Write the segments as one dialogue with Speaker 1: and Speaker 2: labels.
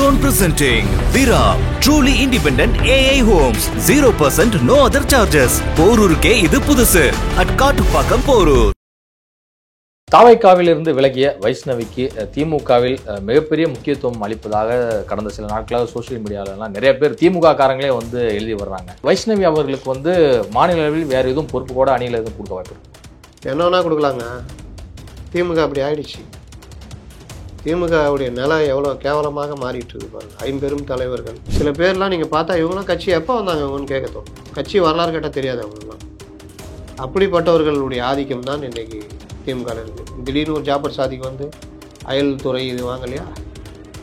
Speaker 1: Keystone presenting Vira, truly independent AI homes, 0% no other charges. போரூருக்கே இது புதுசு. at Kattupakkam Porur.
Speaker 2: தாவைக்காவிலிருந்து விலகிய வைஷ்ணவிக்கு திமுகவில் மிகப்பெரிய முக்கியத்துவம் அளிப்பதாக கடந்த சில நாட்களாக சோசியல் மீடியாவிலாம் நிறைய பேர் திமுக காரங்களே வந்து எழுதி வர்றாங்க. வைஷ்ணவி அவர்களுக்கு மாநில அளவில் வேறு எதுவும் பொறுப்பு கூட அணியில் எதுவும் கொடுக்க வாய்ப்பு
Speaker 3: என்னன்னா கொடுக்கலாங்க. திமுக அப்படி ஆயிடுச்சு. திமுகவுடைய நிலை எவ்வளோ கேவலமாக மாறிட்டு இருக்கு பாருங்க. ஐம்பெரும் தலைவர்கள் சில பேர்லாம் நீங்கள் பார்த்தா இவங்களாம் கட்சி எப்போ வந்தாங்க இவங்கன்னு கேட்க தோணும். கட்சி வரலாறு கேட்டால் தெரியாது அவங்களாம். அப்படிப்பட்டவர்களுடைய ஆதிக்கம் தான் இன்றைக்கி திமுக இருக்குது. திடீர்னு ஒரு ஜாபர் சாதிக்கு வந்து அயல் துறை இது வாங்கலையா,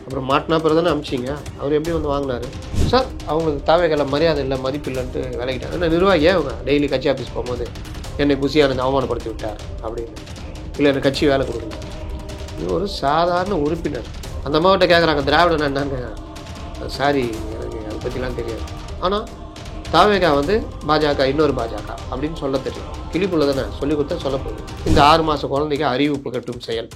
Speaker 3: அப்புறம் மாட்டினா பிறகு தானே அமிச்சிங்க. அவர் எப்படி வந்து வாங்கினார் சார்? அவங்களுக்கு தேவைகளை மரியாதை இல்லை, மதிப்பு இல்லைன்ட்டு விலகிட்டாங்க. ஏன்னா நிர்வாகியே அவங்க டெய்லி கட்சி ஆஃபீஸ் போகும்போது என்னை புசியானது அவமானப்படுத்தி விட்டார் அப்படின்னு, இல்லை எனக்கு கட்சி வேலை கொடுக்கல. இது ஒரு சாதாரண உறுப்பினர். அந்த அம்மாவிட்ட கேட்குறாங்க திராவிடன் என்னன்னு. சாரி, எனக்கு அதை பற்றிலாம் தெரியாது. ஆனால் தாவேகா வந்து பாஜக இன்னொரு பாஜக அப்படின்னு சொல்ல தெரியும். கிளிப்புள்ள தானே சொல்லி கொடுத்தா சொல்ல போகுது. இந்த 6 மாத குழந்தைக்கு அறிவிப்பு கட்டும் செயல்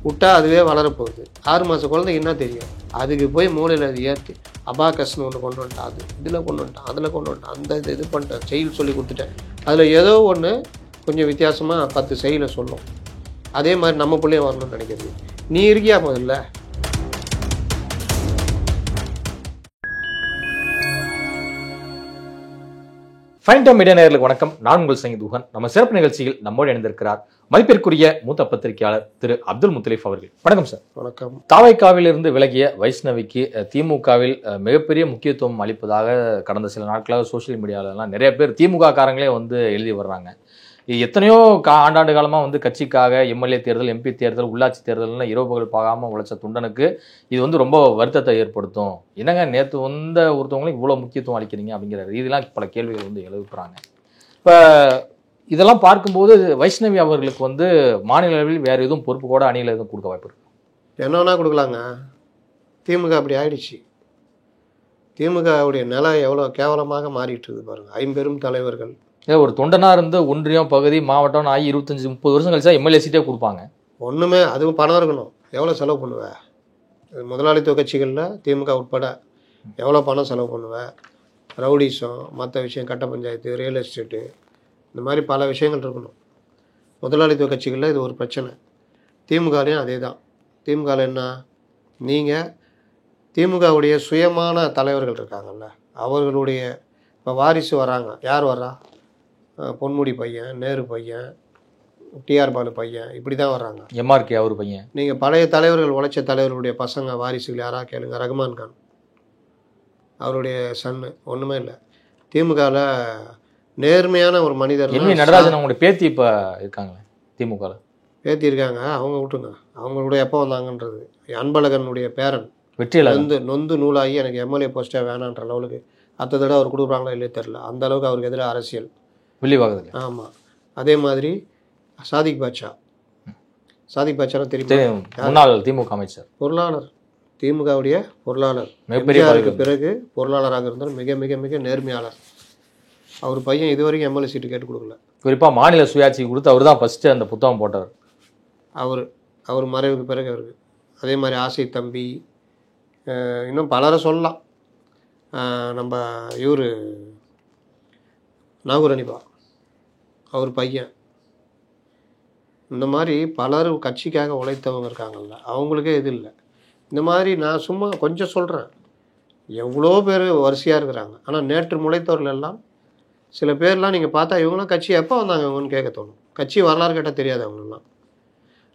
Speaker 3: விட்டா அதுவே வளரப்போகுது. 6 மாத குழந்தைக்கு என்ன தெரியும்? அதுக்கு போய் மூலையில் அது ஏற்றி அபாகஸ்னு ஒன்று கொண்டு வந்துட்டான், அது இதில் கொண்டு வந்துட்டான், அதில் கொண்டு வந்துட்டான், அந்த இது பண்ணிட்டேன், செயல் சொல்லி கொடுத்துட்டேன். அதில் ஏதோ ஒன்று கொஞ்சம் வித்தியாசமாக 10 செயலை சொல்லும். அதே மாதிரி நம்ம பிள்ளைய வரணும்னு நினைக்கிறது. நீ இருக்கியா முதல்ல?
Speaker 2: ஃபைன் டைம் மீடியா நேயர்களுக்கு வணக்கம். நான் உங்கள் சங்கீத் துஹன். நம்ம சிறப்பு நிகழ்ச்சியில் நம்மோடு இணைந்திருக்கிறார் மதிப்பிற்குரிய மூத்த பத்திரிகையாளர் திரு அப்துல் முத்தலீப் அவர்கள். வணக்கம் சார்.
Speaker 3: வணக்கம்.
Speaker 2: தாவைக்காவிலிருந்து விலகிய வைஷ்ணவிக்கு திமுகவில் மிகப்பெரிய முக்கியத்துவம் அளிப்பதாக கடந்த சில நாட்களாக சோசியல் மீடியாவிலாம் நிறைய பேர் திமுக காரங்களே வந்து எழுதி வர்றாங்க. எத்தனையோ ஆண்டாண்டு காலமாக வந்து கட்சிக்காக எம்எல்ஏ தேர்தல், எம்பி தேர்தல், உள்ளாட்சி தேர்தல்னு இரவு பகல் பார்க்காம உழைச்ச துண்டனுக்கு இது வந்து ரொம்ப வருத்தத்தை ஏற்படுத்தும். என்னங்க நேற்று வந்த ஒருத்தவங்களுக்கு இவ்வளோ முக்கியத்துவம் அளிக்கிறீங்க அப்படிங்கிற ரீதியெலாம் பல கேள்விகள் வந்து எழுப்புறாங்க. இப்போ இதெல்லாம் பார்க்கும்போது வைஷ்ணவி அவர்களுக்கு மாநில அளவில் வேறு எதுவும் பொறுப்பு கூட அணியில் எதுவும் கொடுக்க வாய்ப்பு இருக்கு?
Speaker 3: என்னன்னா கொடுக்கலாங்க. திமுக அப்படி ஆயிடுச்சு. திமுகவுடைய நிலை எவ்வளோ கேவலமாக மாறிட்டு இருக்கு பாருங்க. ஐம்பெரும் தலைவர்கள்
Speaker 2: ஒரு தொண்டனா இருந்து ஒன்றியம், பகுதி, மாவட்டம் ஆகி 25-30 வருஷம் கழிச்சா எம்எல்ஏ சீட்டே கொடுப்பாங்க.
Speaker 3: ஒன்றுமே அதுவும் பணம் இருக்கணும். எவ்வளோ செலவு பண்ணுவேன்? முதலாளித்துவ கட்சிகளில் திமுக உட்பட எவ்வளோ பணம் செலவு பண்ணுவேன்? ரவுடிசம், மற்ற விஷயம், கட்ட பஞ்சாயத்து, ரியல் எஸ்டேட்டு, இந்த மாதிரி பல விஷயங்கள் இருக்கணும். முதலாளித்துவ கட்சிகளில் இது ஒரு பிரச்சனை. திமுகலையும் அதே தான். திமுகவில் என்ன, நீங்கள் திமுகவுடைய சுயமான தலைவர்கள் இருக்காங்கல்ல, அவர்களுடைய இப்போ வாரிசு வராங்க. யார் வர்றா? பொன்முடி பையன், நேரு பையன், டிஆர் பாலு பையன், இப்படி தான் வர்றாங்க.
Speaker 2: எம்ஆர்கே அவர் பையன்.
Speaker 3: நீங்கள் பழைய தலைவர்கள், உழைச்ச தலைவர்களுடைய பசங்க வாரிசுகள் யாராக கேளுங்க. ரகுமான் கான் அவருடைய சன்னு, ஒன்றுமே இல்லை. திமுகவில் நேர்மையான ஒரு மனிதர்.
Speaker 2: நடராஜன் அவங்களுடைய பேத்தி இப்போ இருக்காங்களே திமுகவில்.
Speaker 3: பேத்தி இருக்காங்க, அவங்க விட்டுங்க. அவங்களுடைய எப்போ வந்தாங்கன்றது. அன்பழகனுடைய பேரன்
Speaker 2: வெற்றியில்
Speaker 3: நொந்து நூலாகி எனக்கு எம்எல்ஏ போஸ்ட்டே வேணான்ற லெவலுக்கு அடுத்த தடவை அவர் கொடுக்குறாங்களோ இல்லையே தெரில. அந்த அளவுக்கு அவருக்கு எதிராக அரசியல்
Speaker 2: வெளிவாகுது.
Speaker 3: ஆமாம். அதே மாதிரி சாதிக் பாட்சா தெரியும்,
Speaker 2: முன்னாள் திமுக அமைச்சர்,
Speaker 3: பொருளாளர், திமுகவுடைய பொருளாளர். பிறகு பொருளாளராக இருந்தாலும் மிக மிக மிக நேர்மையாளர். அவர் பையன் இதுவரைக்கும் எம்எல்ஏ சீட்டு கேட்டு கொடுக்கல.
Speaker 2: குறிப்பாக மாநில சுயாட்சி கொடுத்து அவர் தான் ஃபஸ்ட்டு அந்த புத்தகம் போட்டவர்.
Speaker 3: அவர் மறைவுக்கு பிறகு அவருக்கு. அதே மாதிரி ஆசை தம்பி, இன்னும் பலரை சொல்லலாம். நம்ம இவர் நாகூரணிபா, அவர் பையன். இந்த மாதிரி பலர் கட்சிக்காக உழைத்தவங்க இருக்காங்கல்ல, அவங்களுக்கே இது இல்லை. இந்த மாதிரி நான் சும்மா கொஞ்சம் சொல்கிறேன். எவ்வளோ பேர் வரிசையாக இருக்கிறாங்க. ஆனால் நேற்று முளைத்தவர்கள் எல்லாம் சில பேர்லாம் நீங்கள் பார்த்தா இவங்களாம் கட்சி எப்போ வந்தாங்க இவங்கன்னு கேட்க தோணும். கட்சி வரலாறு கேட்டால் தெரியாது அவங்களெலாம்.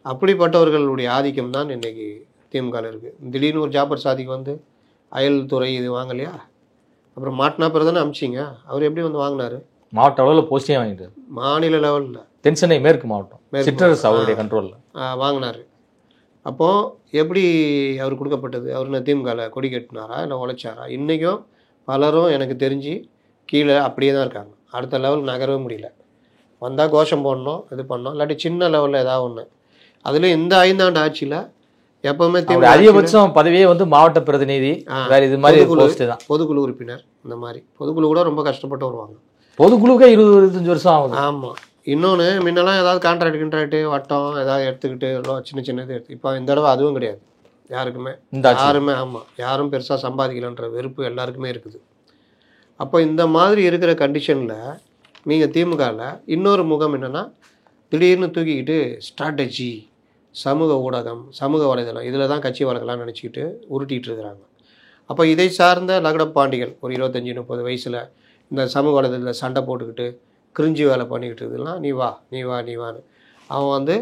Speaker 3: அப்படிப்பட்டவர்களுடைய ஆதிக்கம் தான் இன்றைக்கி திமுகவில் இருக்குது. திடீர்னு ஒரு ஜாபர் சாதிக்கு வந்து அயல் துறை இது வாங்கலையா, அப்புறம் மாட்டினா பிறகு தானே அமிச்சிங்க. அவர் எப்படி வந்து வாங்கினார்?
Speaker 2: மாவட்ட அளவில் போஸ்டே வாங்கிட்டு,
Speaker 3: மாநில லெவலில்
Speaker 2: தென்சென்னை மேற்கு மாவட்டம் அவருடைய கண்ட்ரோலில்
Speaker 3: வாங்கினார். அப்போது எப்படி அவர் கொடுக்கப்பட்டது? அவர் என்ன திமுகவில் கொடி கட்டினாரா, இல்லை உழைச்சாரா? இன்றைக்கும் பலரும் எனக்கு தெரிஞ்சு கீழே அப்படியே தான் இருக்காங்க. அடுத்த லெவல் நகரவே முடியல. வந்தால் கோஷம் போடணும், இது பண்ணோம், இல்லாட்டி சின்ன லெவலில் ஏதாவது ஒன்று. அதுலேயும் இந்த 5 ஆண்டு ஆட்சியில் எப்பவுமே
Speaker 2: அதிகபட்சம் பதவியே மாவட்ட பிரதிநிதி, வேற இது மாதிரி
Speaker 3: பொதுக்குழு உறுப்பினர். இந்த மாதிரி பொதுக்குழு கூட ரொம்ப கஷ்டப்பட்டு வருவாங்க.
Speaker 2: பொதுக்குழுக்கே 20-25 வருஷம் ஆகுது.
Speaker 3: ஆமாம். இன்னொன்று முன்னெல்லாம் ஏதாவது கான்ட்ராக்ட் வட்டம் ஏதாவது எடுத்துக்கிட்டு சின்ன சின்னது எடுத்து. இப்போ இந்த தடவை அதுவும் கிடையாது. யாருக்குமே
Speaker 2: இந்த ஆட்சி.
Speaker 3: யாருமே ஆமாம் யாரும் பெருசாக சம்பாதிக்கலன்ற வெறுப்பு எல்லாருக்குமே இருக்குது. அப்போ இந்த மாதிரி இருக்கிற கண்டிஷனில் நீங்கள் திமுகவில் இன்னொரு முகம் என்னென்னா திடீர்னு தூக்கிக்கிட்டு ஸ்ட்ராட்டஜி, சமூக ஊடகம், சமூக வலைதளம் இதில் தான் கட்சி வளர்க்கலாம்னு நினச்சிக்கிட்டு உருட்டிகிட்டு இருக்கிறாங்க. அப்போ இதை சார்ந்த லகடப்பாண்டிகள் ஒரு 25-30 வயசில் இந்த சமூக வலைதளத்தில் சண்டை போட்டுக்கிட்டு கிரிஞ்சி வேலை பண்ணிக்கிட்டு இருக்குதுலாம் நீ வா நீ வா நீ வான்னு அவன் வந்து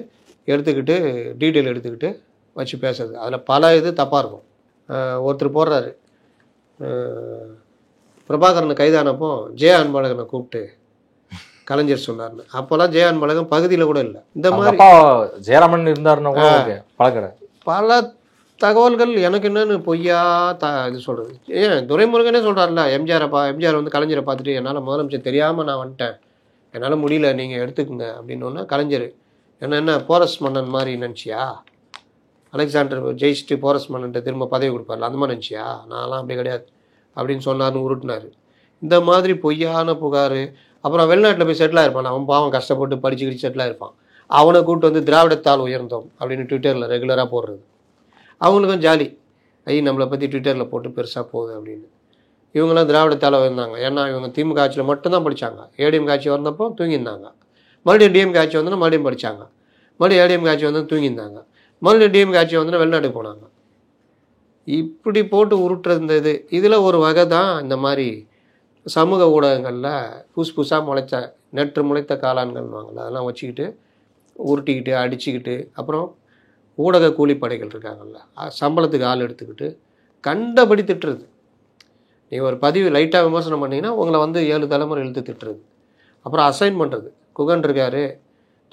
Speaker 3: எடுத்துக்கிட்டு டீட்டெயில் எடுத்துக்கிட்டு வச்சு பேசுறது. அதில் பல இது தப்பாக இருக்கும். ஒருத்தர் போடுறாரு, பிரபாகரனை கைதானப்போ ஜெய அன்பழகனை கூப்பிட்டு கலைஞர் சொன்னார்னு. அப்போல்லாம் ஜெய அன்பழகன் பகுதியில் கூட இல்லை. இந்த மாதிரி
Speaker 2: ஜெயராமன் இருந்தாருன்னா கூட ஓகே பழக்கடை
Speaker 3: பல தகவல்கள் எனக்கு என்னன்னு பொய்யா இது சொல்கிறது. ஏன் துரைமுருகனே சொல்கிறார்ல, எம்ஜிஆர் வந்து கலைஞரை பார்த்துட்டு என்னால் முதலமைச்சர் தெரியாமல் நான் வந்துட்டேன், என்னால் முடியல, நீங்கள் எடுத்துக்கோங்க அப்படின்னோன்னா கலைஞர் என்ன போரஸ் மன்னன் மாதிரி நினச்சியா, அலெக்சாண்டர் ஜெயிச்சுட்டு போரஸ் மன்னன்ட்டு திரும்ப பதவி கொடுப்பார்ல அந்த மாதிரி நினச்சியா, நான்லாம் அப்படி கிடையாது அப்படின்னு சொன்னார்னு உருட்டினார். இந்த மாதிரி பொய்யான புகார். அப்புறம் வெளிநாட்டில் போய் செட்டில் ஆகிருப்பான், அவன் பாவம் கஷ்டப்பட்டு படிச்சுக்கிட்டு செட்டில் ஆகிருப்பான், அவனை கூப்பிட்டு வந்து திராவிடத்தால் உயர்ந்தோம் அப்படின்னு ட்விட்டரில் ரெகுலராக போடுறது. அவங்களுக்கும் ஜாலி, நம்மளை பற்றி ட்விட்டரில் போட்டு பெருசாக போகுது அப்படின்னு. இவங்களாம் திராவிடத்தால் உயர்ந்தாங்க. ஏன்னா இவங்க திமுக ஆட்சியில் மட்டும்தான் படித்தாங்க. ஏடிஎம் ஆட்சி வந்தப்போ தூங்கியிருந்தாங்க. மறுபடியும் டிஎம்கே ஆட்சி வந்தோன்னா மறுபடியும் படித்தாங்க. மறுபடியும் ஏடிஎம் ஆட்சி வந்து தூங்கியிருந்தாங்க. மறுபடியும் டிஎம்கே ஆட்சி வந்தோன்னா வெளிநாட்டுக்கு போனாங்க. இப்படி போட்டு உருட்டுறது இதில் ஒரு வகை தான் இந்த மாதிரி சமூக ஊடகங்களில் புதுசாக முளைத்த காளான்கள்வாங்கள்ல அதெல்லாம் வச்சுக்கிட்டு உருட்டிக்கிட்டு அடிச்சுக்கிட்டு, அப்புறம் ஊடக கூலிப்படைகள் இருக்காங்கல்ல சம்பளத்துக்கு ஆள் எடுத்துக்கிட்டு கண்டபடி திட்டுறது. நீ ஒரு பதிவு லைட்டாக விமர்சனம் பண்ணிங்கன்னா உங்களை வந்து 7 தலைமுறை இழுத்து திட்டுறது. அப்புறம் அசைன் பண்ணுறது. குகன் இருக்கார்,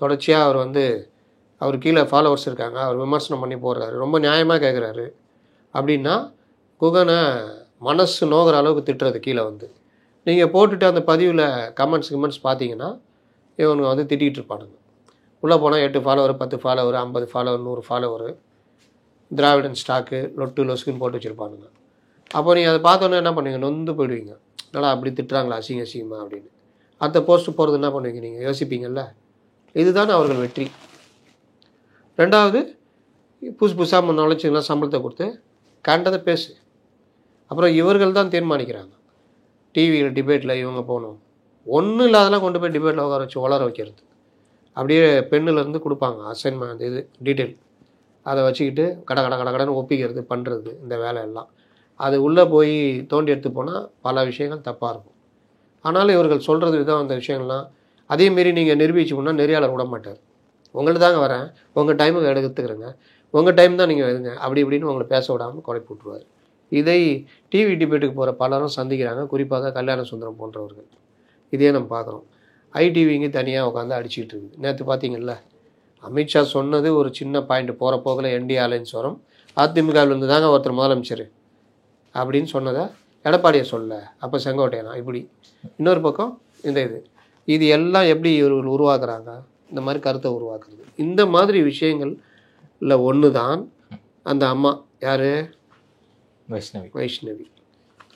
Speaker 3: தொடர்ச்சியாக அவர் வந்து அவர் கீழே ஃபாலோவர்ஸ் இருக்காங்க, அவர் விமர்சனம் பண்ணி போடுறாரு, ரொம்ப நியாயமாக கேட்குறாரு அப்படின்னா குகனை மனசு நோகிற அளவுக்கு திட்டுறது கீழே வந்து. நீங்கள் போட்டுட்டு அந்த பதிவில் கமெண்ட்ஸ் பார்த்தீங்கன்னா இவனுங்க வந்து திட்டிகிட்டு இருப்பானுங்க. உள்ளே போனால் 8 ஃபாலோவர், 10 ஃபாலோவர், 50 ஃபாலோவர், 100 ஃபாலோவர், திராவிடன் ஸ்டாக்கு லொட்டு லொஸ்க்குன்னு போட்டு வச்சுருப்பானுங்க. அப்போ நீங்கள் அதை பார்த்தோன்னே என்ன பண்ணுவீங்க, நொந்து போயிடுவீங்க. நல்லா அப்படி திட்டுறாங்களா அசிங்கமா அப்படின்னு. அடுத்த போஸ்ட்டு போகிறது என்ன பண்ணுவீங்க, நீங்கள் யோசிப்பீங்கள்ல. இதுதான் அவர்கள் வெற்றி. ரெண்டாவது, புதுசாக நுழைச்சிங்கன்னா சம்பளத்தை கொடுத்து கண்டதை பேசு. அப்புறம் இவர்கள் தான் தீர்மானிக்கிறாங்க. டிவியில் டிபேட்டில் இவங்க போகணும், ஒன்றும் இல்லாதெல்லாம் கொண்டு போய் டிபேட்டில் உட்கார வச்சு வளர வைக்கிறது. அப்படியே பெண்ணிலேருந்து கொடுப்பாங்க அசைன்மெண்ட், இது டீட்டெயில், அதை வச்சுக்கிட்டு கடன்னு ஒப்பிக்கிறது பண்ணுறது. இந்த வேலை எல்லாம் அது உள்ளே போய் தோண்டி எடுத்து போனால் பல விஷயங்கள் தப்பாக இருக்கும். ஆனாலும் இவர்கள் சொல்கிறது விதம் அந்த விஷயங்கள்லாம் அதேமாரி நீங்கள் நிரூபிச்சுக்கணுன்னா நெறியாளர் விட மாட்டார். உங்கள்ட்ட தாங்க வரேன், உங்கள் டைமுக்கு எடுத்துக்கிறேங்க, உங்கள் டைம் தான் நீங்கள் வருங்க அப்படி இப்படின்னு உங்களை பேச விடாமல் குறைப்பு விட்டுருவார். இதை டிவி டிபேட்டுக்கு போகிற பலரும் சந்திக்கிறாங்க, குறிப்பாக கல்யாண சுந்தரம் போன்றவர்கள். இதே நம்ம பார்க்குறோம். ஐடிவிங்க தனியாக உட்காந்து அடிச்சுக்கிட்டு இருக்குது. நேற்று பார்த்தீங்கல்ல, அமித்ஷா சொன்னது ஒரு சின்ன பாயிண்ட், போகிற போக்கில் என்டிஏ அலைன்ஸ் வரும், அதிமுகவில் இருந்து தாங்க ஒருத்தர் முதலமைச்சர் அப்படின்னு சொன்னதை எடப்பாடியை சொல்ல, அப்போ செங்கோட்டையனா இப்படி. இன்னொரு பக்கம் இந்த இது எல்லாம் எப்படி இவர்கள் உருவாக்குறாங்க, இந்த மாதிரி கருத்தை உருவாக்குறது. இந்த மாதிரி விஷயங்கள்ல ஒன்று தான் அந்த அம்மா யார், வைஷ்ணவி.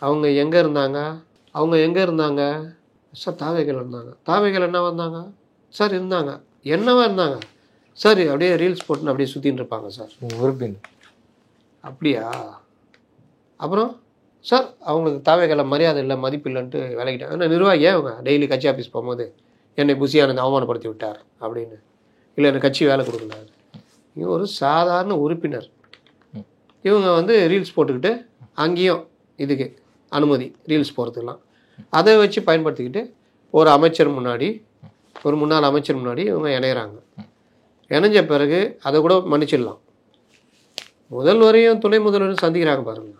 Speaker 3: அவங்க எங்கே இருந்தாங்க சார், தாவேகள் இருந்தாங்க. தாவேகள் என்ன வந்தாங்க சார், இருந்தாங்க என்னவா இருந்தாங்க சார், அப்படியே ரீல்ஸ் போட்டுன்னு அப்படியே சுற்றின்னு இருப்பாங்க சார். அப்படியா? அப்புறம் சார் அவங்களுக்கு தாவேகளை மரியாதை இல்லை, மதிப்பு இல்லைன்ட்டு விலகிட்டாங்க. ஆனால் நிர்வாகி அவங்க டெய்லி கட்சி ஆஃபீஸ் போகும்போது என்னை புசியானது அவமானப்படுத்தி விட்டார் அப்படின்னு, இல்லை எனக்கு கட்சி வேலை கொடுக்கல. இவங்க ஒரு சாதாரண உறுப்பினர். இவங்க வந்து ரீல்ஸ் போட்டுக்கிட்டு அங்கேயும் இதுக்கு அனுமதி, ரீல்ஸ் போகிறதுக்கெலாம் அதை வச்சு பயன்படுத்திக்கிட்டு ஒரு முன்னாள் அமைச்சர் முன்னாடி இவங்க இணையிறாங்க. இணைஞ்ச பிறகு அதை கூட மன்னிச்சிடலாம். முதல்வரையும் துணை முதல்வரையும் சந்திக்கிறாங்க பாருங்கள்,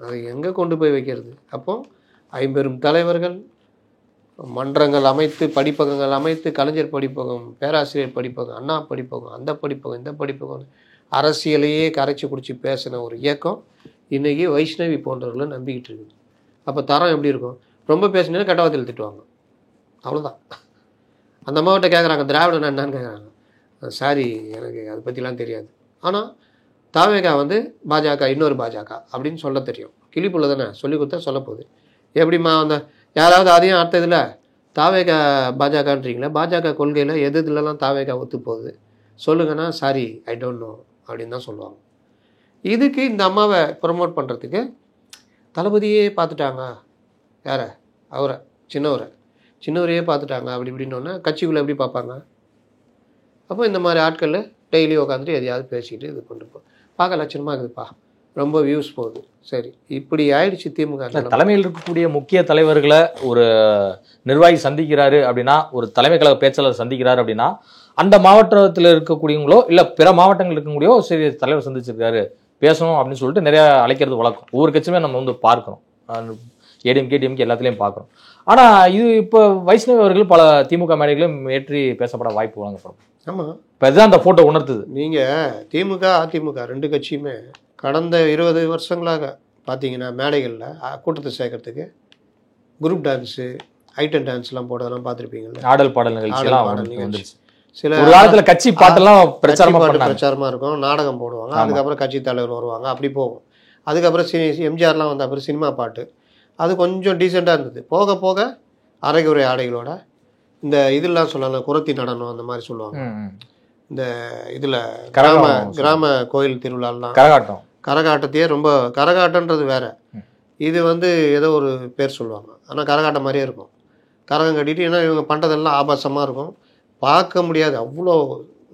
Speaker 3: அதை எங்கே கொண்டு போய் வைக்கிறது? அப்போது 50 தலைவர்கள், மன்றங்கள் அமைத்து, படிப்பகங்கள் அமைத்து, கலைஞர் படிப்பகம், பேராசிரியர் படிப்பகம், அண்ணா படிப்பகம், அந்த படிப்பகம், இந்த படிப்பகம், அரசியலையே கரைச்சி குடிச்சு பேசின ஒரு இயக்கம் இன்றைக்கி வைஷ்ணவி போன்றவர்களை நம்பிக்கிட்டு இருக்குது. அப்போ தரம் எப்படி இருக்கும்? ரொம்ப பேசினா கட்டவாத்தில் திட்டுவாங்க, அவ்வளோதான். அந்த அம்மாவிட்ட கேட்குறாங்க திராவிடன் என்னன்னு கேட்குறாங்க. சாரி எனக்கு அதை பற்றிலாம் தெரியாது. ஆனால் தாவேகா வந்து பாஜக, இன்னொரு பாஜக அப்படின்னு சொல்ல தெரியும். கிளிப்புள்ள தானே சொல்லி கொடுத்தா சொல்ல போகுது. எப்படிம்மா அந்த யாராவது அதையும் அடுத்த இதில் தாவேகா பாஜகன்றீங்களா, பாஜக கொள்கையில் எதுலலாம் தாவேகா ஒத்து போகுது சொல்லுங்கன்னா, சாரி ஐ டோன்ட் நோ அப்படின்னு தான் சொல்லுவாங்க. இதுக்கு இந்த அம்மாவை ப்ரொமோட் பண்ணுறதுக்கு தளபதியே பார்த்துட்டாங்க, யாரை, அவரை, சின்னவரையே பார்த்துட்டாங்க அப்படி இப்படின்னோடனே கட்சிக்குள்ளே எப்படி பார்ப்பாங்க? அப்போ இந்த மாதிரி ஆட்கள் டெய்லி உட்காந்துட்டு எதையாவது பேசிக்கிட்டு இது கொண்டு பார்க்க லட்சணமாக இருக்குதுப்பா, ரொம்ப வியூஸ் போகுது. சரி, இப்படி ஆயிடுச்சு திமுக.
Speaker 2: தலைமையில் இருக்கக்கூடிய முக்கிய தலைவர்களை ஒரு நிர்வாகி சந்திக்கிறாரு அப்படின்னா, ஒரு தலைமை கழக பேச்சாளர் சந்திக்கிறாரு அப்படின்னா, அந்த மாவட்டத்தில் இருக்கக்கூடியவங்களோ இல்லை பிற மாவட்டங்கள் இருக்கக்கூடியோ சரி தலைவர் சந்திச்சிருக்காரு பேசணும் அப்படின்னு சொல்லிட்டு நிறைய அழைக்கிறது வழக்கம். ஒவ்வொரு கட்சியுமே நம்ம வந்து பார்க்குறோம், ஏடிஎம்கே டிஎம்கே எல்லாத்துலேயும் பார்க்குறோம். ஆனால் இது இப்போ வைஷ்ணவி அவர்கள் பல திமுக மேடைகளும் ஏற்றி பேசப்பட வாய்ப்பு வழங்கப்படும்.
Speaker 3: ஆமாம்,
Speaker 2: இப்போ இதுதான் அந்த ஃபோட்டோ உணர்த்துது.
Speaker 3: நீங்கள் திமுக அதிமுக ரெண்டு கட்சியுமே கடந்த 20 வருஷங்களாக பார்த்தீங்கன்னா மேடைகளில் கூட்டத்தை சேர்க்கறதுக்கு குரூப் டான்ஸு, ஐட்டம் டான்ஸ்லாம் போடுறதெல்லாம் பார்த்துருப்பீங்கல்ல.
Speaker 2: ஆடல் பாடல் நிகழ்ச்சியெல்லாம் வந்துருச்சு.
Speaker 3: சில
Speaker 2: ஒரு காலத்தில் கட்சி பாட்டெல்லாம்
Speaker 3: பிரச்சாரமாக இருக்கும், நாடகம் போடுவாங்க, அதுக்கப்புறம் கட்சி தலைவர் வருவாங்க, அப்படி போகும். அதுக்கப்புறம் எம்ஜிஆர்லாம் வந்த அப்புறம் சினிமா பாட்டு, அது கொஞ்சம் டீசெண்டாக இருந்தது. போக போக அரைகுறை ஆடைகளோட இந்த இதெல்லாம் சொல்லலாம், குரத்தி நடனம் அந்த மாதிரி சொல்லுவாங்க. இந்த இதில் கிராம கோயில் திருவிழாலாம் கரகாட்டத்தையே ரொம்ப, கரகாட்டன்றது வேற, இது வந்து ஏதோ ஒரு பேர் சொல்லுவாங்க, ஆனால் கரகாட்டம் மாதிரியே இருக்கும். கரகம் கட்டிட்டு, ஏன்னா இவங்க பண்ணுறதெல்லாம் ஆபாசமாக இருக்கும், பார்க்க முடியாது, அவ்வளோ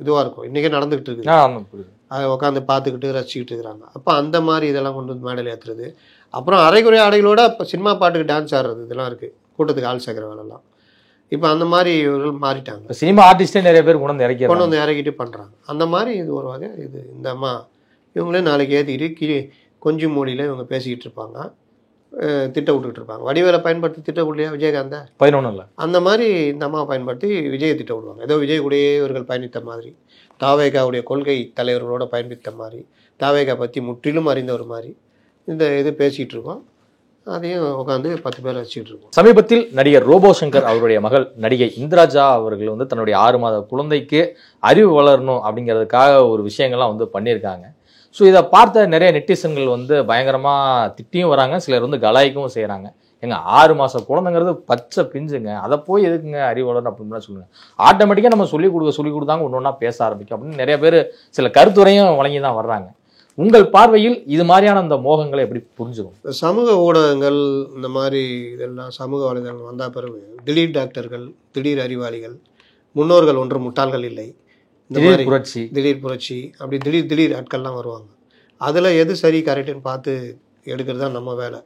Speaker 3: இதுவாக இருக்கும். இன்றைக்கே நடந்துக்கிட்டு இருக்குது, அதை உட்காந்து பார்த்துக்கிட்டு ரசிச்சுக்கிட்டு இருக்கிறாங்க. அப்போ அந்த மாதிரி இதெல்லாம் கொண்டு வந்து மேடையில் ஏற்றுறது. அப்புறம் அரைகுறை ஆடைகளோட இப்போ சினிமா பாட்டுக்கு டான்ஸ் ஆடுறது, இதெல்லாம் இருக்குது. கூட்டத்துக்கு ஆள் சேர்க்குற வேலைலாம் இப்போ அந்த மாதிரி இவர்கள் மாறிட்டாங்க.
Speaker 2: சினிமா ஆர்டிஸ்டே நிறைய பேர் கொண்டு வந்து
Speaker 3: இறக்கிட்டு பண்ணுறாங்க. அந்த மாதிரி இது ஒரு வகை. இது இந்த அம்மா இவங்களே நாளைக்கு ஏற்றிக்கிட்டு கொஞ்சம் மொழியில் இவங்க பேசிக்கிட்டு இருப்பாங்க, திட்ட விட்டுக்கிட்டு இருப்பாங்க. வடிவேலை பயன்படுத்தி திட்ட விடலையா விஜயகாந்த
Speaker 2: 11
Speaker 3: அந்த மாதிரி இந்த அம்மாவை பயன்படுத்தி விஜயை திட்ட விடுவாங்க. ஏதோ விஜய் கூடயே இவர்கள் பயணித்த மாதிரி, தாவேகாவுடைய கொள்கை தலைவர்களோட பயணித்த மாதிரி, தாவேகா பற்றி முற்றிலும் அறிந்த ஒரு மாதிரி இந்த இது பேசிகிட்டு இருக்கோம். அதையும் உட்காந்து 10 பேர் வச்சுக்கிட்டு இருக்கோம்.
Speaker 2: சமீபத்தில் நடிகர் ரோபோ சங்கர் அவருடைய மகள் நடிகை இந்திராஜா அவர்கள் வந்து தன்னுடைய 6 மாத குழந்தைக்கு அறிவு வளரணும் அப்படிங்கிறதுக்காக ஒரு விஷயங்கள்லாம் வந்து பண்ணியிருக்காங்க. ஸோ இதை பார்த்த நிறைய நெட்டிசன்கள் வந்து பயங்கரமாக திட்டியும் வராங்க, சிலர் வந்து கலாய்க்கவும் செய்கிறாங்க. எங்க 6 மாத குழந்தைங்கிறது பச்சை பிஞ்சுங்க, அதை போய் எதுக்குங்க அறிவு வளரணும் அப்படின்னு சொல்லுங்க. ஆட்டோமேட்டிக்காக நம்ம சொல்லிக் கொடுத்தாங்க ஒன்று ஒன்றா பேச ஆரம்பிக்கும் அப்படின்னு நிறைய பேர் சில கருத்துரையும் வழங்கி தான் வர்றாங்க. உங்கள் பார்வையில் இது மாதிரியான அந்த மோகங்களை எப்படி புரிஞ்சுக்கும்?
Speaker 3: சமூக ஊடகங்கள் இந்த மாதிரி இதெல்லாம் சமூக வலைதளங்கள் வந்த பிறகு திடீர் டாக்டர்கள், திடீர் அறிவாளிகள், முன்னோர்கள் ஒன்று முட்டாள்கள் இல்லை, இந்த மாதிரி திடீர் புரட்சி அப்படி திடீர் ஆட்கள்லாம் வருவாங்க. அதில் எது சரி கரெக்டுன்னு பார்த்து எடுக்கிறது தான் நம்ம வேலை.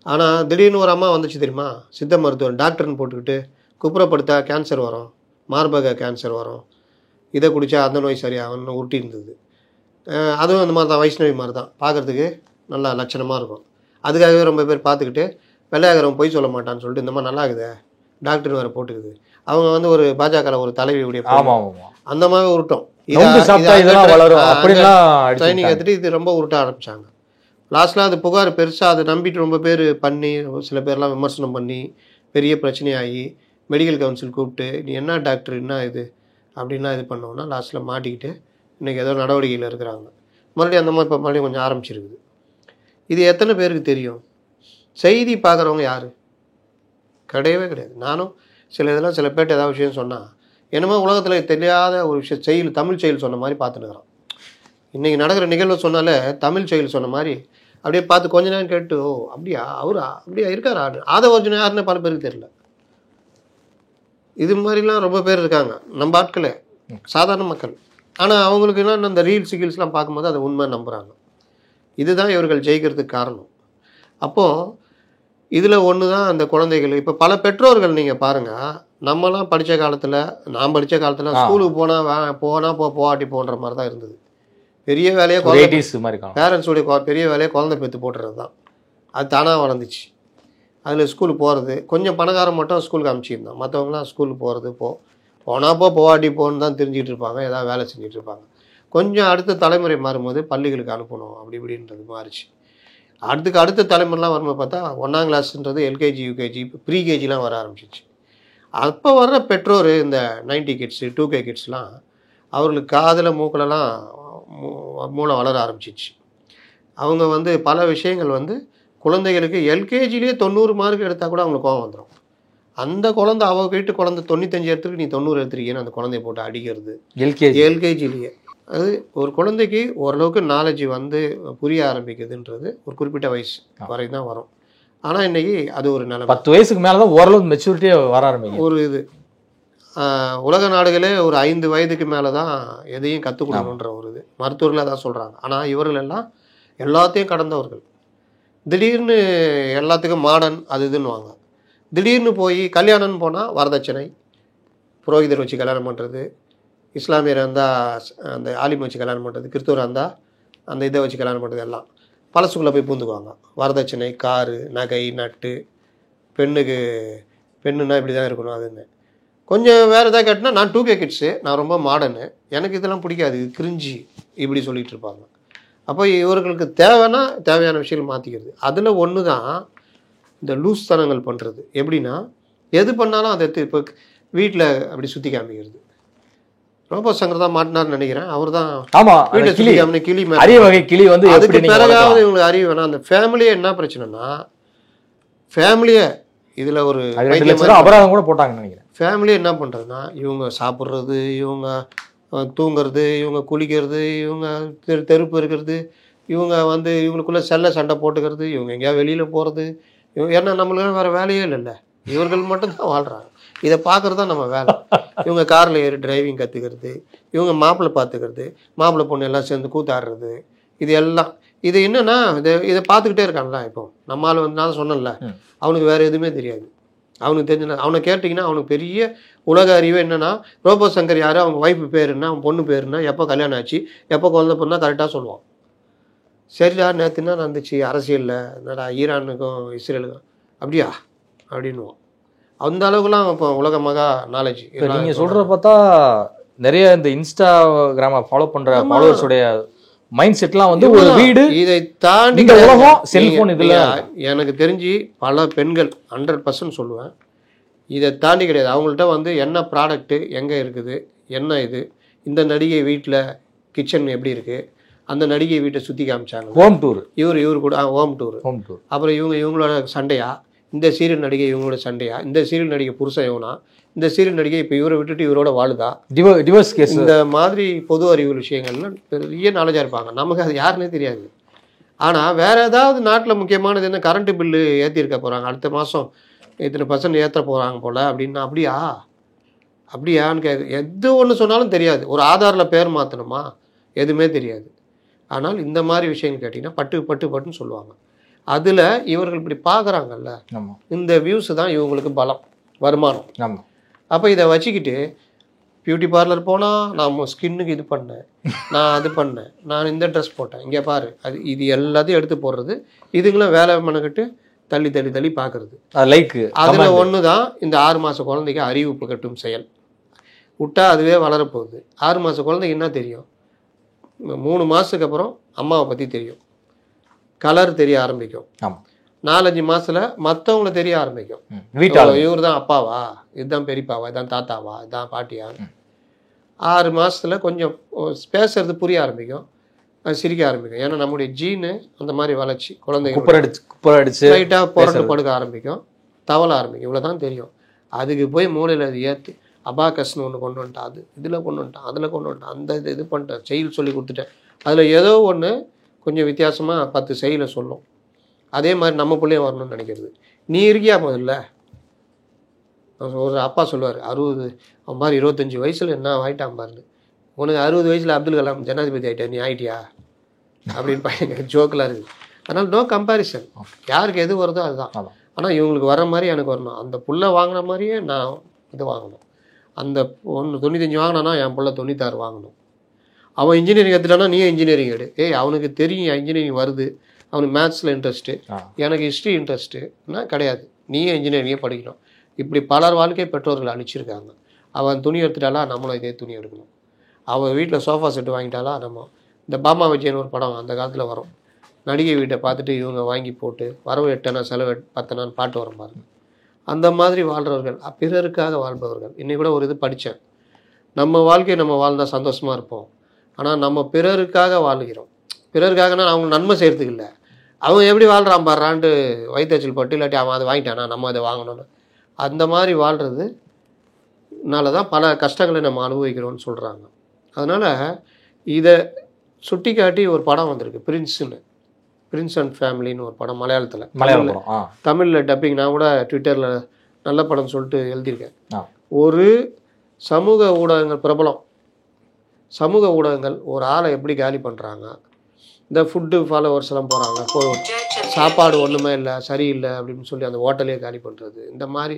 Speaker 3: ஆனால் திடீர்னு ஒரு அம்மா வந்துச்சு தெரியுமா, சித்த மருத்துவர் டாக்டர்னு போட்டுக்கிட்டு குப்புறப்படுத்தா கேன்சர் வரும், மார்பக கேன்சர் வரும், இதை குடித்தா அந்த நோய் சரியாகும்னு உருட்டி இருந்தது. அதுவும் அந்த மாதிரி தான், வைஷ்ணவி மாதிரி தான், பார்க்குறதுக்கு நல்லா லட்சணமாக இருக்கும். அதுக்காகவே ரொம்ப பேர் பார்த்துக்கிட்டு வெள்ளையாகிறவன் பொய் சொல்ல மாட்டான்னு சொல்லிட்டு இந்த மாதிரி நல்லா இருக்குது டாக்டர் வேறு போட்டுக்குது. அவங்க வந்து ஒரு பாஜக ஒரு தலைவியுடைய அந்த மாதிரி உருட்டம் ட்ரைனிங் எடுத்துட்டு இது ரொம்ப உருட்ட ஆரம்பித்தாங்க. லாஸ்ட்டில் அது புகார் பெருசாக அதை நம்பிட்டு ரொம்ப பேர் பண்ணி, சில பேர்லாம் விமர்சனம் பண்ணி பெரிய பிரச்சனையாகி மெடிக்கல் கவுன்சில் கூப்பிட்டு நீ என்ன டாக்டர் என்ன இது அப்படின்லாம் இது பண்ணோன்னா லாஸ்ட்டில் மாட்டிக்கிட்டு இன்றைக்கி ஏதோ நடவடிக்கையில் இருக்கிறாங்க. மறுபடியும் அந்த மாதிரி இப்போ மறுபடியும் கொஞ்சம் ஆரம்பிச்சிருக்குது. இது எத்தனை பேருக்கு தெரியும்? செய்தி பார்க்குறவங்க யார்? கிடையவே கிடையாது. நானும் இதெல்லாம் சில பேர்ட்டு ஏதாவது விஷயம் சொன்னால் என்னமோ உலகத்தில் தெரியாத ஒரு விஷயம் தமிழ் செயல் சொன்ன மாதிரி பார்த்துன்னுக்குறோம். இன்றைக்கி நடக்கிற நிகழ்வு சொன்னாலே தமிழ் செயல் சொன்ன மாதிரி அப்படியே பார்த்து கொஞ்ச நேரம் கேட்டு, ஓ அப்படியா அப்படியா இருக்காரா ஆதவர்ஜுனா யாருன்னு பல பேருக்கு தெரியல. இது மாதிரிலாம் ரொம்ப பேர் இருக்காங்க நம்ம ஆட்களே, சாதாரண மக்கள். ஆனால் அவங்களுக்கு என்ன இந்த ரீல்ஸ் கீல்ஸ்லாம் பார்க்கும்போது அதை உண்மை நம்புகிறாங்க. இதுதான் இவர்கள் ஜெயிக்கிறதுக்கு காரணம். அப்போது இதில் ஒன்று தான் அந்த குழந்தைகள். இப்போ பல பெற்றோர்கள் நீங்கள் பாருங்கள், நம்மலாம் படித்த காலத்தில், நான் படித்த காலத்தில் ஸ்கூலுக்கு போனால் போகாட்டி போன்ற மாதிரி தான் இருந்தது. பெரிய வேலையை பேரண்ட்ஸுடைய பெரிய வேலையை குழந்தை பெற்று போட்டுறது தான். அது தானாக வளர்ந்துச்சு. அதில் ஸ்கூலுக்கு போகிறது கொஞ்சம் பணக்காரம் மட்டும் ஸ்கூலுக்கு அனுப்பிச்சிருந்தான், மற்றவங்களாம் ஸ்கூலுக்கு போகிறது போனால் போகாட்டி போன்னு தான் தெரிஞ்சிகிட்டு இருப்பாங்க, ஏதாவது வேலை செஞ்சுட்டு இருப்பாங்க. கொஞ்சம் அடுத்த தலைமுறை மாறும்போது பள்ளிகளுக்கு அனுப்பணும் அப்படி இப்படின்றது மாறிச்சு. அடுத்த தலைமுறைலாம் வரும்போது பார்த்தா 1ஆம் கிளாஸ்ன்றது எல்கேஜி யூகேஜி ப்ரீகேஜிலாம் வர ஆரம்பிச்சிச்சு. அப்போ வர்ற பெற்றோர் இந்த 90 கிட்ஸு 2K கிட்ஸ்லாம் அவர்களுக்கு காதில் மூக்கிலலாம் மூளை வளர ஆரம்பிச்சிச்சு. அவங்க வந்து பல விஷயங்கள் வந்து குழந்தைகளுக்கு எல்கேஜிலேயே 90 மார்க் எடுத்தால் கூட அவங்களுக்கு கோவம் வந்துடும். அந்த குழந்தை அவங்க வீட்டு குழந்தை 95 எடுத்துருக்கு, நீ 90 எடுத்துருக்கீன்னு அந்த குழந்தைய போட்டு அடிக்கிறது எல்கேஜிலேயே. அது ஒரு குழந்தைக்கு ஓரளவுக்கு நாலேஜ் வந்து புரிய ஆரம்பிக்குதுன்றது ஒரு குறிப்பிட்ட வயசு வரை தான் வரும். ஆனால் இன்னைக்கு அது ஒரு நிலைமை.
Speaker 2: 10 வயசுக்கு மேலே தான் ஓரளவு மெச்சூரிட்டியே வர ஆரம்பிக்கும்.
Speaker 3: ஒரு இது உலக நாடுகளே ஒரு 5 வயதுக்கு மேலே தான் எதையும் கற்றுக் கொடுக்கணுன்ற ஒரு இது மருத்துவர்களாக தான் சொல்கிறாங்க. ஆனால் இவர்கள் எல்லாம் எல்லாத்தையும் கடந்தவர்கள். திடீர்னு எல்லாத்துக்கும் மாடர்ன் அது இதுன்னுவாங்க. திடீர்னு போய் கல்யாணம்னு போனால் வரதட்சணை, புரோகிதர் வச்சு கல்யாணம் பண்ணுறது, இஸ்லாமியர் இருந்தால் அந்த ஆலிம் வச்சு கல்யாணம் பண்ணுறது, கிறிஸ்துவராக இருந்தால் அந்த இதை வச்சு கல்யாணம் பண்ணுறது எல்லாம் பழசுக்குள்ளே போய் பூந்துக்குவாங்க. வரதட்சணை, காரு, நகை, நட்டு, பெண்ணுன்னா இப்படி தான் இருக்கணும் அதுன்னு. கொஞ்சம் வேறு எதாவது கேட்டினா நான் 2K கிட்ஸு, நான் ரொம்ப மாடர்னு, எனக்கு இதெல்லாம் பிடிக்காது, இது கிரிஞ்சி இப்படி சொல்லிகிட்டு இருப்பாங்க. அப்போ இவர்களுக்கு தேவையான விஷயங்கள் மாற்றிக்கிறது. அதில் ஒன்று தான் இந்த லூஸ் தனங்கள் பண்ணுறது. எப்படின்னா எது பண்ணாலும் அதை இப்போ வீட்டில் அப்படி சுற்றி காமிக்கிறது. ரோபோ சங்கர் தான் மாட்டினார்னு நினைக்கிறேன். அவர் தான் வீட்டை சுற்றி காமி கிளி
Speaker 2: அரிய வகை கிளி வந்து
Speaker 3: அதுக்கு பிறகாவது இவங்களுக்கு அறிவு வேணாம். அந்த ஃபேமிலியே என்ன பிரச்சனைனா ஃபேமிலியை இதில் ஒரு
Speaker 2: அபராதம் கூட போட்டாங்கன்னு நினைக்கிறேன்.
Speaker 3: ஃபேமிலியை என்ன பண்ணுறதுன்னா இவங்க சாப்பிட்றது, இவங்க தூங்கிறது, இவங்க குளிக்கிறது, இவங்க தெருப்பு இருக்கிறது, இவங்க வந்து இவங்களுக்குள்ளே சண்டை போட்டுக்கிறது, இவங்க எங்கேயாவது வெளியில் போகிறது. ஏன்னா நம்மளுக்கு வேறு வேலையே இல்லைல்ல, இவர்கள் மட்டும்தான் வாழ்கிறாங்க. இதை பார்க்குறது தான் நம்ம வேலை. இவங்க காரில் ஏறி டிரைவிங் கற்றுக்கிறது, இவங்க மாப்பிள்ளை பார்த்துக்கிறது, மாப்பிள்ளை பொண்ணு எல்லாம் சேர்ந்து கூத்தாடுறது, இது எல்லாம் இது என்னென்னா இதை பார்த்துக்கிட்டே இருக்கான்ல. இப்போ நம்மளால் வந்து நான் சொன்னேன்ல, அவனுக்கு வேறு எதுவுமே தெரியாது. அவனுக்கு தெரிஞ்ச அவனை கேட்டிங்கன்னா அவனுக்கு பெரிய உலக அறிவு என்னென்னா ரோபோ சங்கர் யார், அவங்க ஒய்ஃபு பேர் என்ன, அவன் பொண்ணு பேர் என்ன, எப்போ கல்யாணம் ஆச்சு, எப்போ குழந்தை பொண்ணா கரெக்டாக சொல்லுவான். சரிடா நேற்றுன்னா நடந்துச்சு அரசியலில், என்னடா ஈரானுக்கும் இஸ்ரேலுக்கும் அப்படியா அப்படின்னுவான். அந்த அளவுக்குலாம் இப்போ உலகமாக நாலேஜ்.
Speaker 2: நீங்கள் சொல்கிறத பார்த்தா நிறைய இந்த இன்ஸ்டாகிராமை ஃபாலோ பண்ணுற ஃபாலோவர்ஸுடைய மைண்ட் செட்லாம் வந்து ஒரு வீடு,
Speaker 3: இதை தாண்டி
Speaker 2: உலகம், செல்ஃபோன். இதில்
Speaker 3: எனக்கு தெரிஞ்சு பல பெண்கள் 100% சொல்லுவேன், இதை தாண்டி கிடையாது. அவங்கள்ட்ட வந்து என்ன ப்ராடக்ட்டு எங்கே இருக்குது, என்ன இது, இந்த நடிகை வீட்டில் கிச்சன் எப்படி இருக்குது, அந்த நடிகை வீட்டை சுற்றி காமிச்சாங்க,
Speaker 2: ஹோம் டூர்,
Speaker 3: இவர் கூட ஹோம் டூர். அப்புறம் இவங்களோட சண்டையா, இந்த சீரியல் நடிகை இவங்களோட சண்டையா, இந்த சீரியல் நடிகை புருஷன் இவனா, இந்த சீரியல் நடிகை இப்போ இவரை விட்டுட்டு இவரோட வாழுதா,
Speaker 2: டிவோர்ஸ் கேஸ்,
Speaker 3: இந்த மாதிரி பொது அறிவு விஷயங்கள்லாம் பெரிய நாலேஜாக இருப்பாங்க. நமக்கு அது யாருன்னே தெரியாது. ஆனால் வேறு ஏதாவது நாட்டில் முக்கியமானது என்ன, கரண்ட்டு பில்லு ஏற்றிருக்க போகிறாங்க, அடுத்த மாதம் இத்தனை % ஏற்ற போகிறாங்க போல் அப்படின்னா, அப்படியான்னு எது ஒன்று சொன்னாலும் தெரியாது. ஒரு ஆதாரில் பேர் மாற்றணுமா, எதுவுமே தெரியாது. ஆனால் இந்த மாதிரி விஷயங்கள் கேட்டிங்கன்னா பட்டுன்னு சொல்லுவாங்க. அதில் இவர்கள் இப்படி பார்க்குறாங்கல்ல, இந்த வியூஸ் தான் இவங்களுக்கு பலம், வருமானம். அப்போ இதை வச்சுக்கிட்டு பியூட்டி பார்லர் போனால் நான் ஸ்கின்னுக்கு இது பண்ணேன், நான் அது பண்ணேன், நான் இந்த ட்ரெஸ் போட்டேன், இங்கே பாரு, இது எல்லாத்தையும் எடுத்து போடுறது, இதுங்களும் வேலை மனக்கிட்டு தள்ளி பார்க்குறது.
Speaker 2: லைக்கு
Speaker 3: அதில் ஒன்று தான் இந்த 6 மாத குழந்தைக்கு அறிவிப்பு கட்டும் செயல். விட்டால் அதுவே வளரப்போகுது. 6 மாத குழந்தைக்கு என்ன தெரியும், 3 மாதத்துக்கு அப்புறம் அம்மாவை பற்றி தெரியும், கலர் தெரிய ஆரம்பிக்கும். 4-5 மாதத்தில் மற்றவங்களை தெரிய ஆரம்பிக்கும். இவர் தான் அப்பாவா, இதுதான் பெரியப்பாவா, இதுதான் தாத்தாவா, இதுதான் பாட்டியா. 6 மாதத்தில் கொஞ்சம் பேசுறது புரிய ஆரம்பிக்கும், சிரிக்க ஆரம்பிக்கும். ஏன்னா நம்முடைய ஜீனு அந்த மாதிரி வளர்ச்சி, குழந்தைங்க லைட்டாக புரண்டு படுக்க ஆரம்பிக்கும், தவள ஆரம்பிக்கும். இவ்வளோ தான் தெரியும். அதுக்கு போய் மூளையில் அது ஏற்றி அபாகஸ்னு ஒன்று கொண்டு வந்துட்டான், அது இதில் கொண்டு வந்துட்டான், அதில் கொண்டு வந்துட்டான், அந்த இது பண்ணிட்டேன், செயல் சொல்லி கொடுத்துட்டேன். அதில் ஏதோ ஒன்று கொஞ்சம் வித்தியாசமாக 10 செயலை சொல்லும். அதே மாதிரி நம்ம பிள்ளையும் வரணும்னு நினைக்கிறது. நீ இருக்கியா முதல்ல, ஒரு அப்பா சொல்லுவார், 60 அவன் மாதிரி 25 வயசில் என்ன ஆகிட்டான் பாருன்னு, உனக்கு 60 வயசில் அப்துல் கலாம் ஜனாதிபதி ஆகிட்டா, நீ ஆகிட்டியா அப்படின்னு பையன் ஜோக்கெலாம் இருக்குது. அதனால் நோ கம்பேரிசன், யாருக்கு எது வருதோ அதுதான். ஆனால் இவங்களுக்கு வர மாதிரி எனக்கு வரணும், அந்த புல்லை வாங்கின மாதிரியே நான் இது வாங்கணும். அந்த ஒன்று 95 வாங்கினானா என் புள்ள 96 வாங்கணும். அவன் இன்ஜினியரிங் எடுத்துட்டானா நீ இன்ஜினியரிங் எடு. அவனுக்கு தெரியும் இன்ஜினியரிங் வருது, அவனுக்கு மேத்ஸில் இன்ட்ரெஸ்ட்டு, எனக்கு ஹிஸ்ட்ரி இன்ட்ரெஸ்ட்டுன்னா கிடையாது, நீயே இன்ஜினியரிங்கே படிக்கணும். இப்படி பலர் வாழ்க்கை பெற்றோர்கள் அழிச்சிருக்காங்க. அவன் துணி எடுத்துட்டாலா நம்மளும் இதே துணி எடுக்கணும். அவன் வீட்டில் சோஃபா செட்டு வாங்கிட்டாலா நம்ம, இந்த பாமா விஜயன் ஒரு படம் அந்த காலத்தில் வரும், நடிகை வீட்டை பார்த்துட்டு இவங்க வாங்கி போட்டு வரவு 8 செலவு 10 பாட்டு வரும் பாருங்க. அந்த மாதிரி வாழ்கிறவர்கள், பிறருக்காக வாழ்பவர்கள். இன்னைக்கு கூட ஒரு இது படித்தேன், நம்ம வாழ்க்கையை நம்ம வாழ்ந்தால் சந்தோஷமாக இருப்போம், ஆனால் நம்ம பிறருக்காக வாழ்கிறோம். பிறருக்காகனா அவங்க நன்மை செய்கிறதுக்கு இல்லை, அவங்க எப்படி வாழ்கிறான் பாடுறான்ட்டு வயிற்றுச்சல் பட்டு, இல்லாட்டி அவன் அதை வாங்கிட்டானா நம்ம அதை வாங்கணும்னு, அந்த மாதிரி வாழ்கிறதுனால தான் பல கஷ்டங்களை நம்ம அனுபவிக்கிறோம்னு சொல்கிறாங்க. அதனால் இதை சுட்டி காட்டி ஒரு படம் வந்திருக்கு, பிரின்ஸ் அண்ட் ஃபேமிலின்னு ஒரு படம் மலையாளத்தில். தமிழில் டப்பிங் நான் கூட ட்விட்டரில் நல்ல படம் சொல்லிட்டு எழுதியிருக்கேன். ஒரு சமூக ஊடகங்கள் பிரபலம் சமூக ஊடகங்கள் ஒரு ஆளை எப்படி காலி பண்ணுறாங்க, இந்த ஃபுட்டு ஃபாலோவர்ஸ் எல்லாம் போகிறாங்க, சாப்பாடு ஒன்றுமே இல்லை சரியில்லை அப்படின்னு சொல்லி அந்த ஹோட்டலே காலி பண்ணுறது, இந்த மாதிரி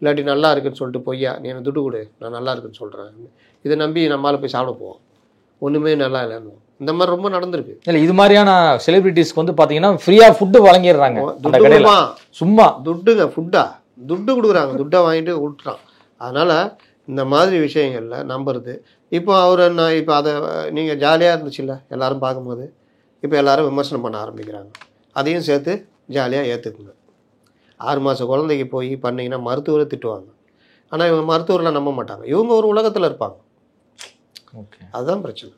Speaker 3: இல்லாட்டி நல்லா இருக்குன்னு சொல்லிட்டு பொய்யா நீ எனக்கு துட்டு கொடு நான் நல்லா இருக்குன்னு சொல்கிறேன், இதை நம்பி நம்மளால் போய் சாப்பிட போவோம், ஒன்றுமே நல்லா இல்லைன்னு. இந்த மாதிரி ரொம்ப நடந்திருக்கு.
Speaker 2: இல்லை இது மாதிரியான செலிபிரிட்டிஸ்க்கு வந்து பார்த்தீங்கன்னா ஃப்ரீயாக ஃபுட்டு வழங்கிடுறாங்க. சும்மா
Speaker 3: துட்டு கொடுக்குறாங்க, துட்டை வாங்கிட்டு விட்டுறான். அதனால் இந்த மாதிரி விஷயங்களில் நம்புறது. இப்போ அவர் என்ன, இப்போ அதை நீங்கள் ஜாலியாக இருந்துச்சுல்ல எல்லோரும் பார்க்கும்போது, இப்போ எல்லோரும் விமர்சனம் பண்ண ஆரம்பிக்கிறாங்க. அதையும் சேர்த்து ஜாலியாக ஏற்றுக்குங்க. 6 மாத குழந்தைக்கு போய் பண்ணிங்கன்னா மருத்துவரை திட்டுவாங்க. ஆனால் இவங்க மருத்துவரெலாம் நம்ப மாட்டாங்க, இவங்க ஒரு உலகத்தில் இருப்பாங்க.
Speaker 2: ஓகே,
Speaker 3: அதுதான் பிரச்சனை.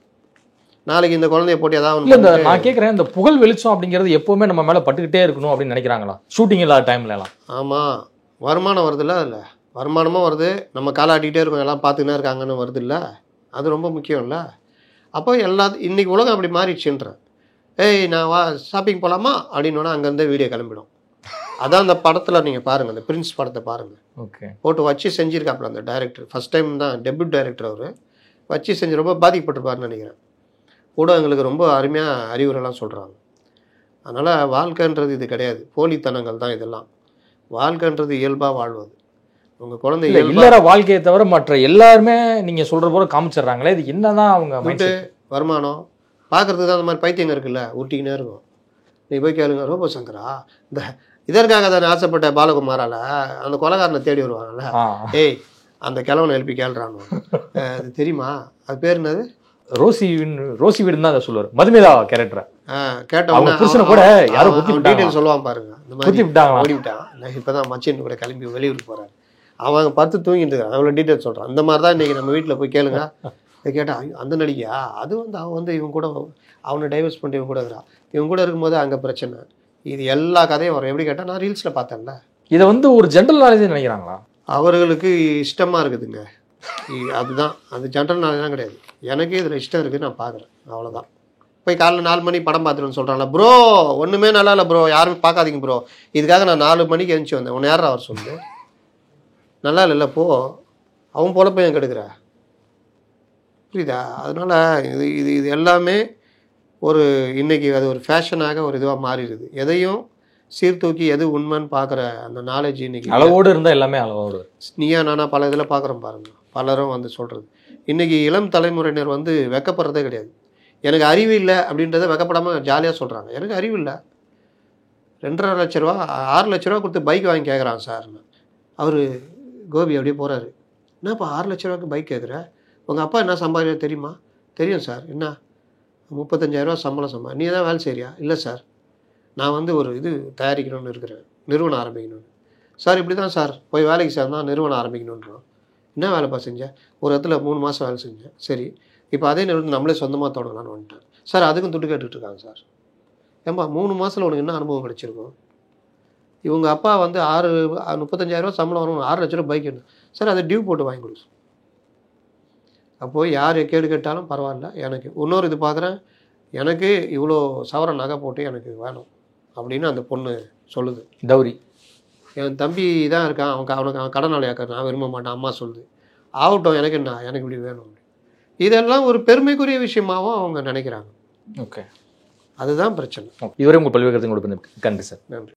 Speaker 3: நாளைக்கு இந்த குழந்தைய போட்டு ஏதாவது
Speaker 2: இல்லை, நான் கேட்குறேன், இந்த புகழ் வெளிச்சம் அப்படிங்கிறது எப்போவுமே நம்ம மேலே பட்டுக்கிட்டே இருக்கணும் அப்படின்னு நினைக்கிறாங்களா ஷூட்டிங் இல்லாத டைம்லலாம்?
Speaker 3: ஆமாம், வருமானம் வருதுல்ல, அதில் வருமானமும் வருது, நம்ம காலாட்டிகிட்டே இருக்கோம், எல்லாம் பார்த்துக்கினே இருக்காங்கன்னு வருது இல்லை, அது ரொம்ப முக்கியம் இல்லை. அப்போ இன்றைக்கி உலகம் அப்படி மாறிடுச்சுன்றேன். ஏய் நான் ஷாப்பிங் போகலாமா அப்படின்னோன்னா அங்கேருந்தே வீடியோ கிளம்பிடும். அதான் அந்த படத்தில் நீங்கள் பாருங்கள், அந்த பிரின்ஸ் படத்தை பாருங்கள்.
Speaker 2: ஓகே,
Speaker 3: போட்டு வச்சு செஞ்சுருக்காப்புல அந்த டைரக்டர். ஃபஸ்ட் டைம் தான் டெபியூட் டைரக்டர் அவர். வச்சு செஞ்சு ரொம்ப பாதிக்கப்பட்டிருப்பாருன்னு நினைக்கிறேன். ஊடகங்களுக்கு ரொம்ப அருமையாக அறிவுரைலாம் சொல்கிறாங்க. அதனால் வாழ்க்கைன்றது இது கிடையாது, போலித்தனங்கள் தான் இதெல்லாம். வாழ்க்கைன்றது இயல்பாக வாழ்வது. உங்கள் குழந்தை
Speaker 2: இல்லற வாழ்க்கையை தவிர மற்ற எல்லாருமே நீங்கள் சொல்கிற போல காமிச்சிடுறாங்களே, இது என்ன தான் அவங்க
Speaker 3: வீட்டு வருமானம் பார்க்குறதுக்கு தான் அந்த மாதிரி பைத்தியங்க இருக்குல்ல, ஊட்டிக்கினே இருக்கும். நீ போய் கேளுங்க, ரோபோ சங்கரா இந்த இதற்காக தான் ஆசைப்பட்ட பாலகுமாரால் அந்த கொலைகாரனை தேடி வருவாங்கல்ல, ஏய் அந்த கிழவனை எழுப்பி கேள்றானோ அது தெரியுமா, அது பேர் என்னது, ரோசி
Speaker 2: வீடுன்னு தான் அதை சொல்லுவார், மதுமிதா கேரக்டர்.
Speaker 3: கேட்டவங்க
Speaker 2: புருஷனை கூட யாரும்
Speaker 3: டீட்டெயில் சொல்லுவான் பாருங்க, இந்த மாதிரி ஓடிவிட்டான். நான் இப்போ தான் மச்சின் கூட கிளம்பி வெளியூர் போகிறேன், அவங்க பத்து தூங்கிட்டு இருக்கான், அவ்வளோ டீட்டெயில் சொல்கிறான். அந்த மாதிரி தான் இன்றைக்கி நம்ம வீட்டில் போய் கேளுங்க. இதை கேட்டால் அந்த நடிகையா, அது வந்து அவன் வந்து இவங்க கூட அவனை டைவர்ஸ் பண்ணிட்டு இவங்க கூட இருக்கிறான், இவங்க கூட இருக்கும்போது அங்கே பிரச்சனை. இது எல்லா கதையும் வரும். எப்படி கேட்டால் நான் ரீல்ஸில் பார்த்தேன்ல.
Speaker 2: இதை வந்து ஒரு ஜென்ரல் நாலேஜ் நினைக்கிறாங்களா?
Speaker 3: அவர்களுக்கு இஷ்டமாக இருக்குதுங்க, அதுதான். அது ஜென்ரல் நாலேஜ்லாம் கிடையாது. எனக்கு இதில் இஷ்டம் இருக்குது, நான் பார்க்குறேன், அவ்வளோதான். போய் காலைல 4 மணி படம் பார்த்துட்டுன்னு சொல்கிறாங்களா, ப்ரோ ஒன்றுமே நல்லா இல்லை ப்ரோ, யாருமே பார்க்காதீங்க ப்ரோ, இதுக்காக நான் 4 மணிக்கு எழுந்துச்சி வந்தேன், உன்னை யாரும் அவர் சொல்லுது நல்லா இல்லை போ, அவன் போல போய் கெடுக்கிற, புரியுதா? அதனால் இது எல்லாமே ஒரு இன்றைக்கி அது ஒரு ஃபேஷனாக ஒரு இதுவாக மாறிடுது. எதையும் சீர்தூக்கி எது உண்மைன்னு பார்க்குற அந்த நாலேஜ் இன்றைக்கி
Speaker 2: அளவோடு இருந்தால் எல்லாமே அளவோடு.
Speaker 3: நீயா நானா பல இதில் பார்க்குறோம் பாருங்கள், பலரும் வந்து சொல்கிறது. இன்றைக்கி இளம் தலைமுறையினர் வந்து வெக்கப்படுறதே கிடையாது. எனக்கு அறிவு இல்லை அப்படின்றத வெக்கப்படாமல் ஜாலியாக சொல்கிறாங்க. எனக்கு அறிவு இல்லை, 2.5 லட்ச ரூபா 6 லட்ச ரூபா கொடுத்து பைக் வாங்கி கேட்குறான் சார்னு. அவர் கோபி அப்படியே போகிறாரு. என்னப்பா 6 லட்ச ரூபாய்க்கு பைக் கேட்குற, உங்கள் அப்பா என்ன சம்பாதிக்க தெரியுமா? தெரியும் சார். என்ன 35,000 சம்பளம் நீ தான் வேலை செய்கிறியா? இல்லை சார், நான் வந்து ஒரு இது தயாரிக்கணும்னு இருக்கிறேன், நிறுவனம் ஆரம்பிக்கணும்னு. சார் இப்படி தான் சார், போய் வேலைக்கு சேர்ந்தான் நிறுவனம் ஆரம்பிக்கணுன்றோம். என்ன வேலைப்பா செஞ்சேன்? ஒரு இடத்துல 3 மாதம் வேலை செஞ்சேன். சரி, இப்போ அதே நிறுவனம் நம்மளே சொந்தமாக தொடங்கலான்னு வந்துட்டேன் சார். அதுக்கும் துட்டு கேட்டுட்ருக்காங்க சார். ஏன்பா 3 மாதத்தில் உனக்கு என்ன அனுபவம் கிடச்சிருக்கும்? இவங்க அப்பா வந்து 35,000 சம்பளம் வரும், 6 லட்ச ரூபா பைக் என்ன சார், அதை டியூ போட்டு வாங்கி கொடுக்கும். அப்போது யார் கேடு கேட்டாலும் பரவாயில்ல, எனக்கு இன்னொரு இது பார்க்குறேன், எனக்கு இவ்வளோ சவர நகை போட்டு எனக்கு வேணும் அப்படின்னு அந்த பொண்ணு சொல்லுது.
Speaker 2: டவுரி.
Speaker 3: என் தம்பி தான் இருக்கான், அவன் கடனாளியாக்க, நான் விரும்ப மாட்டேன், அம்மா சொல்லுது. ஆகட்டும், எனக்கு என்ன, எனக்கு இப்படி வேணும். இதெல்லாம் ஒரு பெருமைக்குரிய விஷயமாகவும் அவங்க நினைக்கிறாங்க.
Speaker 2: ஓகே,
Speaker 3: அதுதான் பிரச்சனை.
Speaker 2: இதுவரை உங்கள் பல்வேறு கருத்து கொடுப்பது. நன்றி சார்.
Speaker 3: நன்றி.